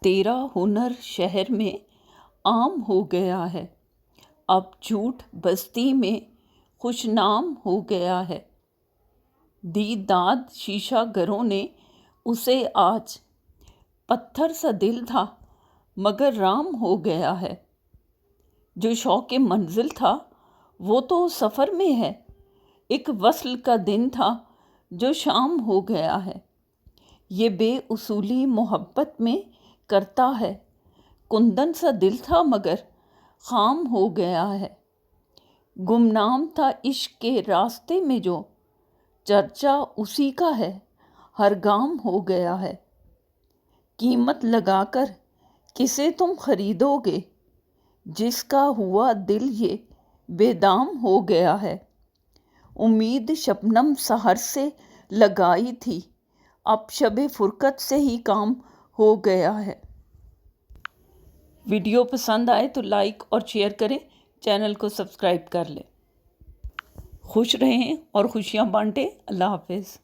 तेरा हुनर शहर में आम हो गया है, अब झूठ बस्ती में खुशनाम हो गया है। दी दाद शीशा घरों ने उसे आज, पत्थर सा दिल था मगर राम हो गया है। जो शौक़ मंजिल था वो तो सफ़र में है, एक वस्ल का दिन था जो शाम हो गया है। ये बेउसूली मोहब्बत में करता है, कुंदन सा दिल था मगर खाम हो गया है। गुमनाम था इश्क के रास्ते में जो, चर्चा उसी का है हर गाम हो गया है। कीमत लगाकर किसे तुम खरीदोगे, जिसका हुआ दिल ये बेदाम हो गया है। उम्मीद शबनम सहर से लगाई थी, अब शबे फुरकत से ही काम हो गया है। वीडियो पसंद आए तो लाइक और शेयर करें, चैनल को सब्सक्राइब कर लें। खुश रहें और खुशियां बांटें। अल्लाह हाफिज़।